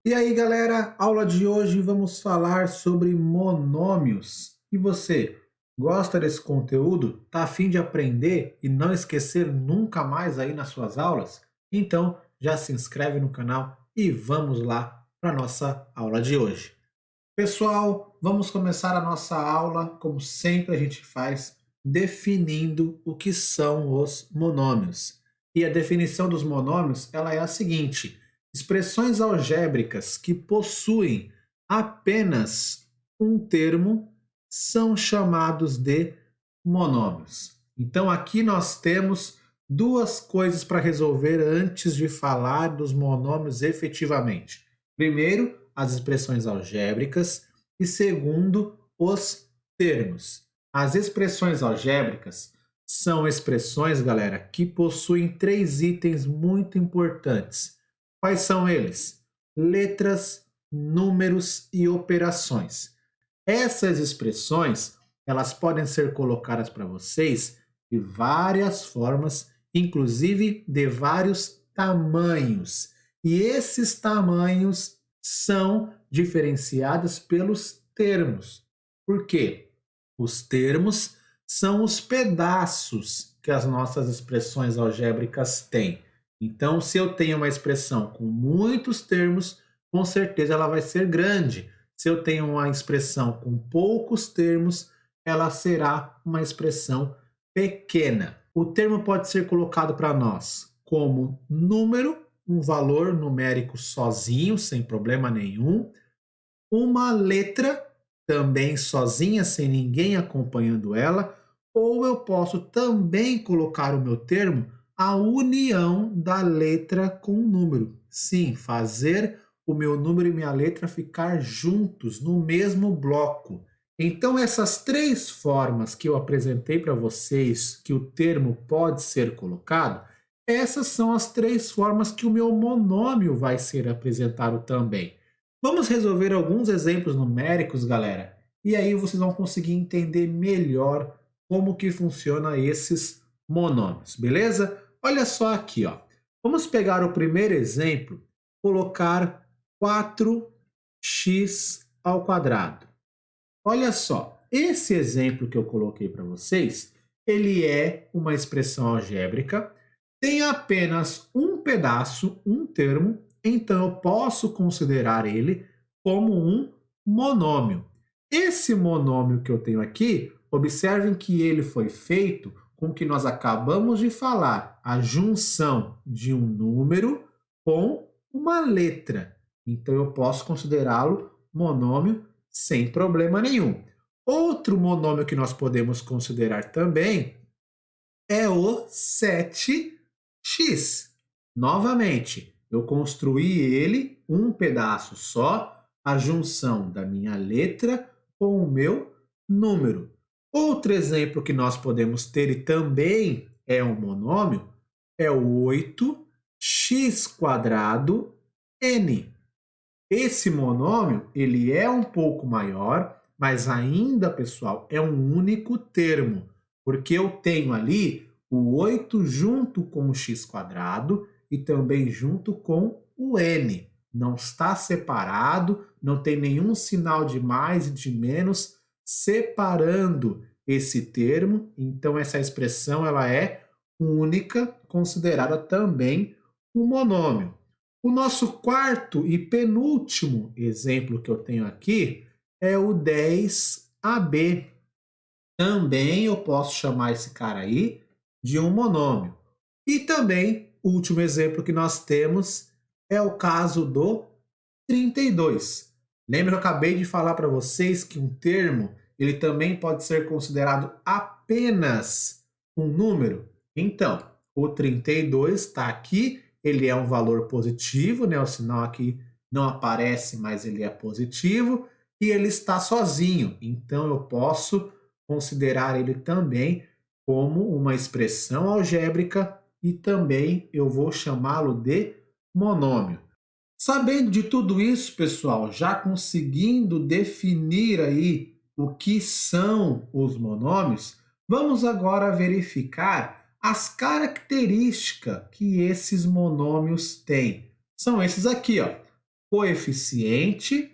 E aí, galera, aula de hoje vamos falar sobre monômios. E você, gosta desse conteúdo? Tá a fim de aprender e não esquecer nunca mais aí nas suas aulas? Então, já se inscreve no canal e vamos lá para a nossa aula de hoje. Pessoal, vamos começar a nossa aula, como sempre a gente faz, definindo o que são os monômios. E a definição dos monômios, ela é a seguinte: expressões algébricas que possuem apenas um termo são chamados de monômios. Então aqui nós temos duas coisas para resolver antes de falar dos monômios efetivamente. Primeiro, as expressões algébricas e segundo, os termos. As expressões algébricas são expressões, galera, que possuem três itens muito importantes. Quais são eles? Letras, números e operações. Essas expressões, elas podem ser colocadas para vocês de várias formas, inclusive de vários tamanhos. E esses tamanhos são diferenciados pelos termos. Por quê? Os termos são os pedaços que as nossas expressões algébricas têm. Então, se eu tenho uma expressão com muitos termos, com certeza ela vai ser grande. Se eu tenho uma expressão com poucos termos, ela será uma expressão pequena. O termo pode ser colocado para nós como número, um valor numérico sozinho, sem problema nenhum, uma letra também sozinha, sem ninguém acompanhando ela, ou eu posso também colocar o meu termo a união da letra com o número. Sim, fazer o meu número e minha letra ficar juntos no mesmo bloco. Então, essas três formas que eu apresentei para vocês que o termo pode ser colocado, essas são as três formas que o meu monômio vai ser apresentado também. Vamos resolver alguns exemplos numéricos, galera, e aí vocês vão conseguir entender melhor como que funciona esses monômios, beleza? Olha só aqui, ó. Vamos pegar o primeiro exemplo, colocar 4x ao quadrado. Olha só, esse exemplo que eu coloquei para vocês, ele é uma expressão algébrica, tem apenas um pedaço, um termo, então eu posso considerar ele como um monômio. Esse monômio que eu tenho aqui, observem que ele foi feito com o que nós acabamos de falar, a junção de um número com uma letra. Então eu posso considerá-lo monômio sem problema nenhum. Outro monômio que nós podemos considerar também é o 7x. Novamente, eu construí ele um pedaço só, a junção da minha letra com o meu número. Outro exemplo que nós podemos ter e também é um monômio é o 8x quadrado n. Esse monômio, ele é um pouco maior, mas ainda, pessoal, é um único termo, porque eu tenho ali o 8 junto com o x quadrado e também junto com o n. Não está separado, não tem nenhum sinal de mais e de menos separando esse termo, então essa expressão ela é única, considerada também um monômio. O nosso quarto e penúltimo exemplo que eu tenho aqui é o 10AB. Também eu posso chamar esse cara aí de um monômio. E também, o último exemplo que nós temos é o caso do 32. Lembra que eu acabei de falar para vocês que um termo ele também pode ser considerado apenas um número? Então, o 32 está aqui, ele é um valor positivo, né? O sinal aqui não aparece, mas ele é positivo, e ele está sozinho. Então, eu posso considerar ele também como uma expressão algébrica e também eu vou chamá-lo de monômio. Sabendo de tudo isso, pessoal, já conseguindo definir aí o que são os monômios, vamos agora verificar as características que esses monômios têm. São esses aqui, ó. coeficiente,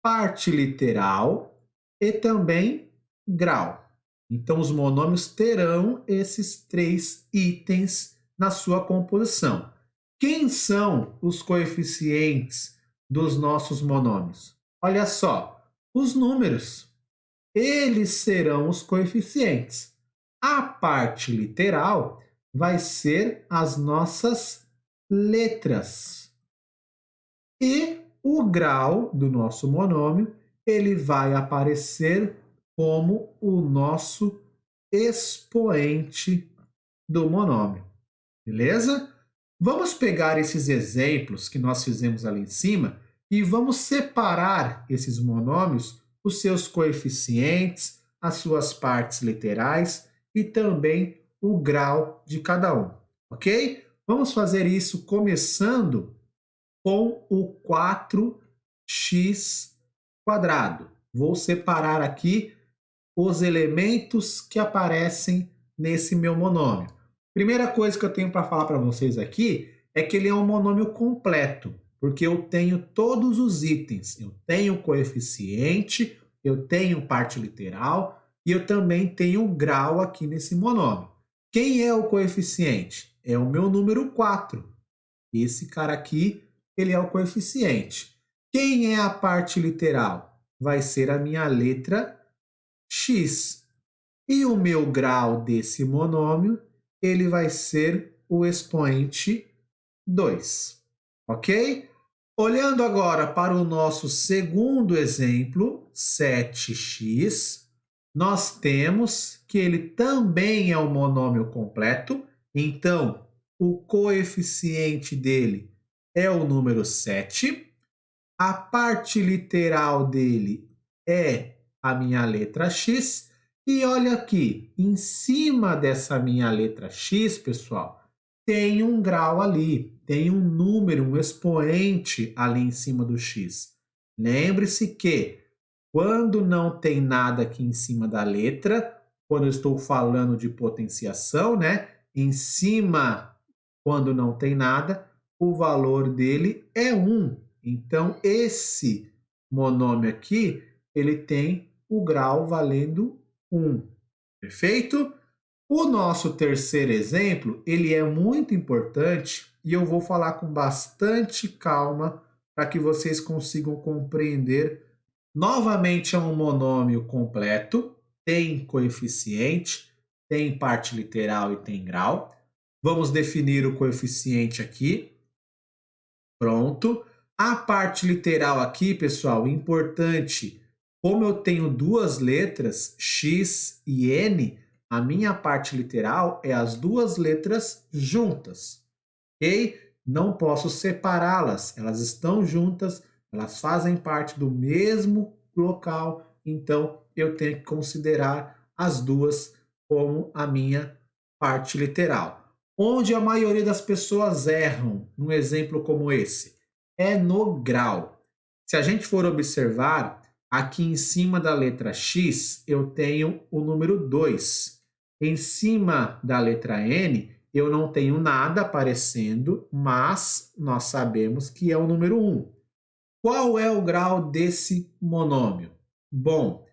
parte literal e também grau. Então, os monômios terão esses 3 itens na sua composição. Quem são os coeficientes dos nossos monômios? Olha só, os números. Eles serão os coeficientes. A parte literal vai ser as nossas letras. E o grau do nosso monômio, ele vai aparecer como o nosso expoente do monômio. Beleza? Vamos pegar esses exemplos que nós fizemos ali em cima e vamos separar esses monômios, os seus coeficientes, as suas partes literais e também o grau de cada um, ok? Vamos fazer isso começando com o 4x². Vou separar aqui os elementos que aparecem nesse meu monômio. Primeira coisa que eu tenho para falar para vocês aqui é que ele é um monômio completo, porque eu tenho todos os itens. Eu tenho coeficiente, eu tenho parte literal e eu também tenho grau aqui nesse monômio. Quem é o coeficiente? É o meu número 4. Esse cara aqui, ele é o coeficiente. Quem é a parte literal? Vai ser a minha letra x. E o meu grau desse monômio, ele vai ser o expoente 2. Ok? Olhando agora para o nosso segundo exemplo, 7x, nós temos que ele também é um monômio completo, então o coeficiente dele é o número 7, a parte literal dele é a minha letra x, e olha aqui, em cima dessa minha letra x, pessoal, tem um grau ali, tem um número, um expoente ali em cima do x. Lembre-se que quando não tem nada aqui em cima da letra, quando eu estou falando de potenciação, né? Em cima, quando não tem nada, o valor dele é 1. Então, esse monômio aqui, ele tem o grau valendo 1. Perfeito? O nosso terceiro exemplo, ele é muito importante e eu vou falar com bastante calma para que vocês consigam compreender. Novamente é um monômio completo, tem coeficiente, tem parte literal e tem grau. Vamos definir o coeficiente aqui. Pronto. A parte literal aqui, pessoal, importante. Como eu tenho duas letras, x e n, a minha parte literal é as duas letras juntas, ok? Não posso separá-las, elas estão juntas, elas fazem parte do mesmo local, então eu tenho que considerar as duas como a minha parte literal. Onde a maioria das pessoas erram, num exemplo como esse, é no grau. Se a gente for observar, aqui em cima da letra X, eu tenho o número 2. Em cima da letra N, eu não tenho nada aparecendo, mas nós sabemos que é o número 1. Qual é o grau desse monômio? Bom,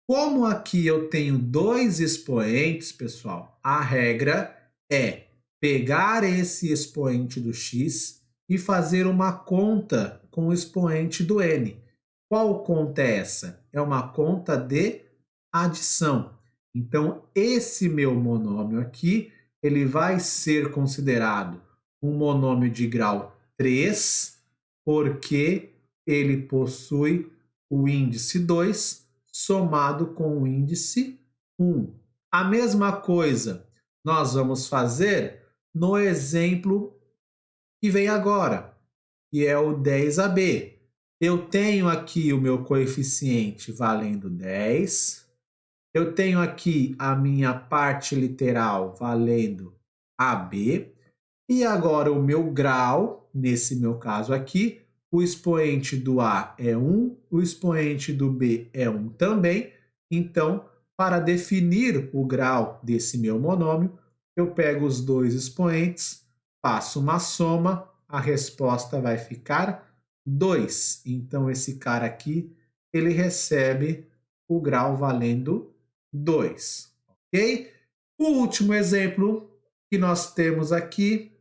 como aqui eu tenho dois expoentes, pessoal, a regra é pegar esse expoente do x e fazer uma conta com o expoente do n. Qual conta é essa? É uma conta de adição. Então, esse meu monômio aqui, ele vai ser considerado um monômio de grau 3, porque ele possui o índice 2 somado com o índice 1. A mesma coisa nós vamos fazer no exemplo que vem agora, que é o 10AB. Eu tenho aqui o meu coeficiente valendo 10. Eu tenho aqui a minha parte literal valendo AB. E agora o meu grau, nesse meu caso aqui, o expoente do A é 1, o expoente do B é 1 também. Então, para definir o grau desse meu monômio, eu pego os dois expoentes, faço uma soma, a resposta vai ficar 2. Então, esse cara aqui, ele recebe o grau valendo 2, ok? O último exemplo que nós temos aqui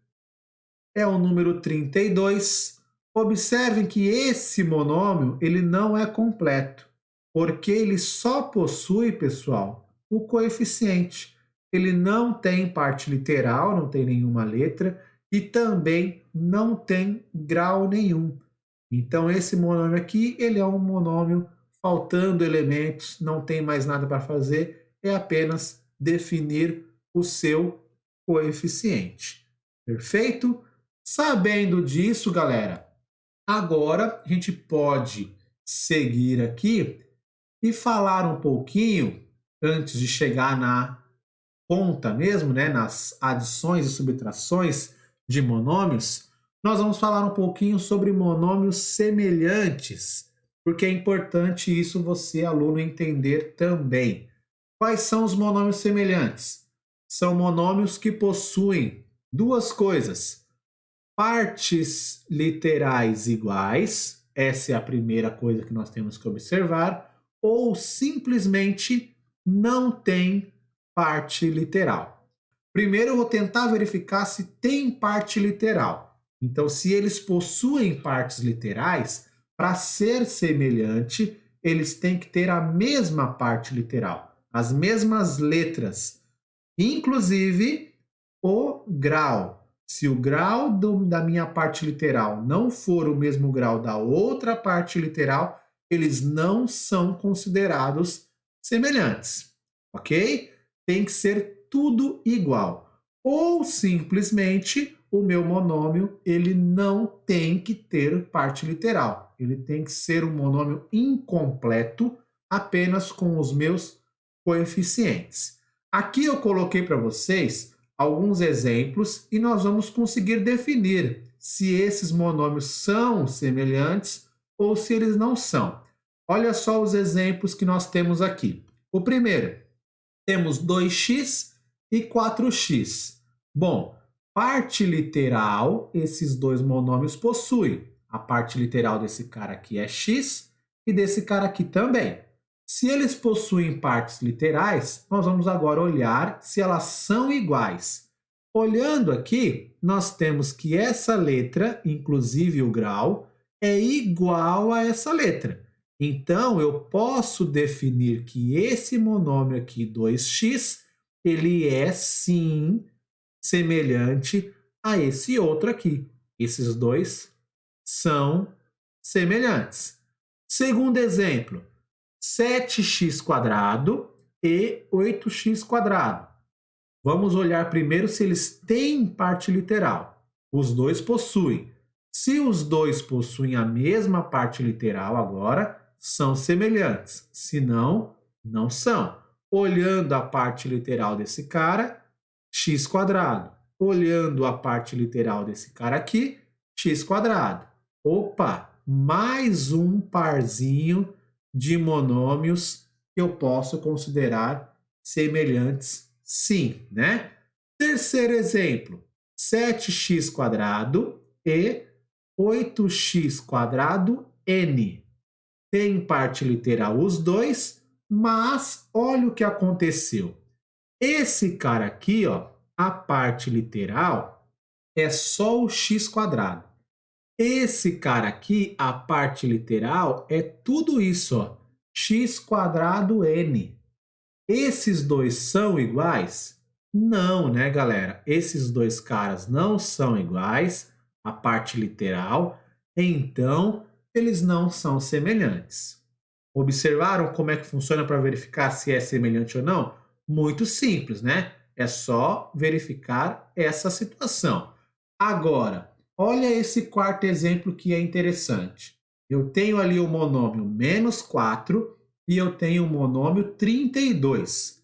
é o número 32. Observem que esse monômio ele não é completo, porque ele só possui, pessoal, o coeficiente. Ele não tem parte literal, não tem nenhuma letra e também não tem grau nenhum. Então esse monômio aqui, ele é um monômio faltando elementos, não tem mais nada para fazer, é apenas definir o seu coeficiente. Perfeito? Sabendo disso, galera, agora a gente pode seguir aqui e falar um pouquinho, antes de chegar na conta mesmo, né, nas adições e subtrações de monômios, nós vamos falar um pouquinho sobre monômios semelhantes, porque é importante isso você, aluno, entender também. Quais são os monômios semelhantes? São monômios que possuem duas coisas: partes literais iguais, essa é a primeira coisa que nós temos que observar, ou simplesmente não tem parte literal. Primeiro eu vou tentar verificar se tem parte literal. Então, se eles possuem partes literais, para ser semelhante, eles têm que ter a mesma parte literal, as mesmas letras, inclusive o grau. Se o grau da minha parte literal não for o mesmo grau da outra parte literal, eles não são considerados semelhantes, ok? Tem que ser tudo igual. Ou simplesmente o meu monômio ele não tem que ter parte literal. Ele tem que ser um monômio incompleto, apenas com os meus coeficientes. Aqui eu coloquei para vocês alguns exemplos e nós vamos conseguir definir se esses monômios são semelhantes ou se eles não são. Olha só os exemplos que nós temos aqui. O primeiro, temos 2x e 4x. Bom, parte literal, esses dois monômios possuem. A parte literal desse cara aqui é x e desse cara aqui também. Se eles possuem partes literais, nós vamos agora olhar se elas são iguais. Olhando aqui, nós temos que essa letra, inclusive o grau, é igual a essa letra. Então, eu posso definir que esse monômio aqui, 2x, ele é sim semelhante a esse outro aqui. Esses dois são semelhantes. Segundo exemplo, 7x² e 8x². Vamos olhar primeiro se eles têm parte literal. Os dois possuem. Se os dois possuem a mesma parte literal agora, são semelhantes. Se não, não são. Olhando a parte literal desse cara, x². Olhando a parte literal desse cara aqui, x². Opa, mais um parzinho de monômios que eu posso considerar semelhantes, sim, né? Terceiro exemplo, 7x² e 8x²n. Tem parte literal os dois, mas olha o que aconteceu. Esse cara aqui, ó, a parte literal é só o x². Esse cara aqui, a parte literal, é tudo isso, ó, x²n. Esses dois são iguais? Não, né, galera? Esses dois caras não são iguais, a parte literal, então eles não são semelhantes. Observaram como é que funciona para verificar se é semelhante ou não? Muito simples, né? É só verificar essa situação. Agora, olha esse quarto exemplo que é interessante. Eu tenho ali o monômio -4 e eu tenho o monômio 32.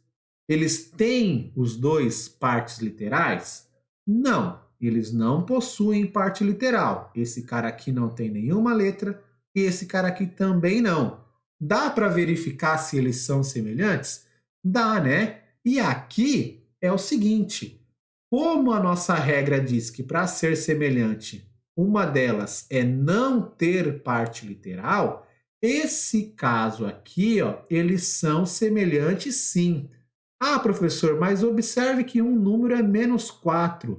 Eles têm os dois partes literais? Não, eles não possuem parte literal. Esse cara aqui não tem nenhuma letra e esse cara aqui também não. Dá para verificar se eles são semelhantes? Dá, né? E aqui é o seguinte: como a nossa regra diz que para ser semelhante uma delas é não ter parte literal, esse caso aqui, ó, eles são semelhantes sim. Ah, professor, mas observe que um número é -4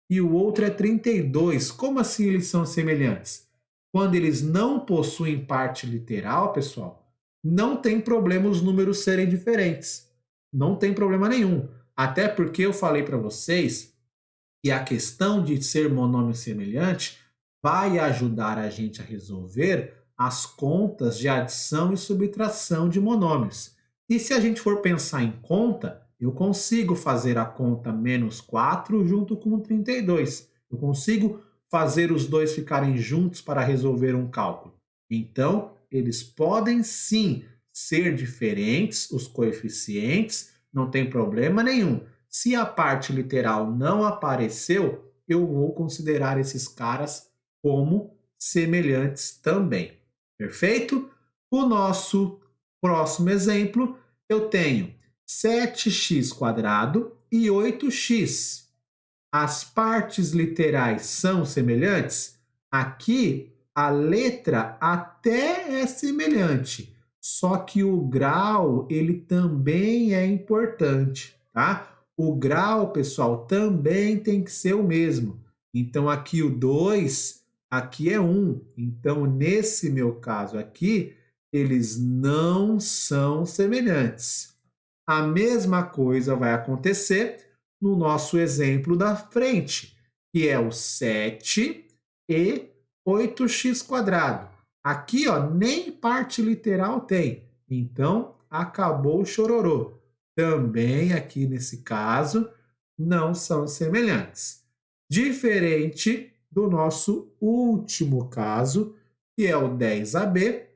e o outro é 32. Como assim eles são semelhantes? Quando eles não possuem parte literal, pessoal, não tem problema os números serem diferentes. Não tem problema nenhum. Até porque eu falei para vocês que a questão de ser monômio semelhante vai ajudar a gente a resolver as contas de adição e subtração de monômios. E se a gente for pensar em conta, eu consigo fazer a conta -4 junto com 32. Eu consigo fazer os dois ficarem juntos para resolver um cálculo. Então, eles podem sim ser diferentes, os coeficientes, não tem problema nenhum. Se a parte literal não apareceu, eu vou considerar esses caras como semelhantes também. Perfeito? O nosso próximo exemplo, eu tenho 7x² e 8x. As partes literais são semelhantes? Aqui, a letra até é semelhante, só que o grau, ele também é importante, tá? O grau, pessoal, também tem que ser o mesmo. Então, aqui o 2, aqui é 1. Então, nesse meu caso aqui, eles não são semelhantes. A mesma coisa vai acontecer no nosso exemplo da frente, que é o 7 e 8x². Aqui, ó, nem parte literal tem. Então, acabou o chororô. Também aqui nesse caso, não são semelhantes. Diferente do nosso último caso, que é o 10AB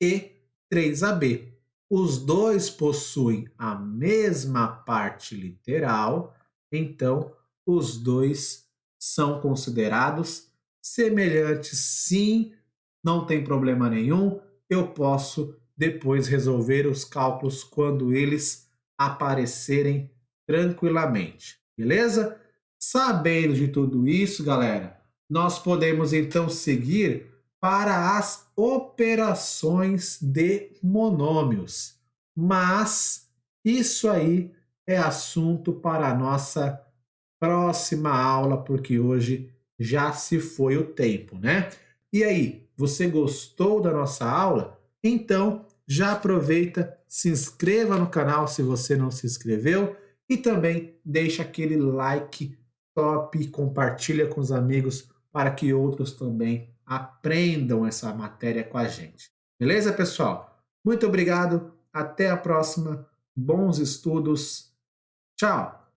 e 3AB. Os dois possuem a mesma parte literal, então os dois são considerados semelhantes, sim, não tem problema nenhum. Eu posso depois resolver os cálculos quando eles aparecerem tranquilamente, beleza? Sabendo de tudo isso, galera, nós podemos então seguir para as operações de monômios. Mas isso aí é assunto para a nossa próxima aula, porque hoje já se foi o tempo, né? E aí, você gostou da nossa aula? Então, já aproveita, se inscreva no canal se você não se inscreveu e também deixa aquele like top, compartilha com os amigos para que outros também aprendam essa matéria com a gente. Beleza, pessoal? Muito obrigado, até a próxima, bons estudos, tchau!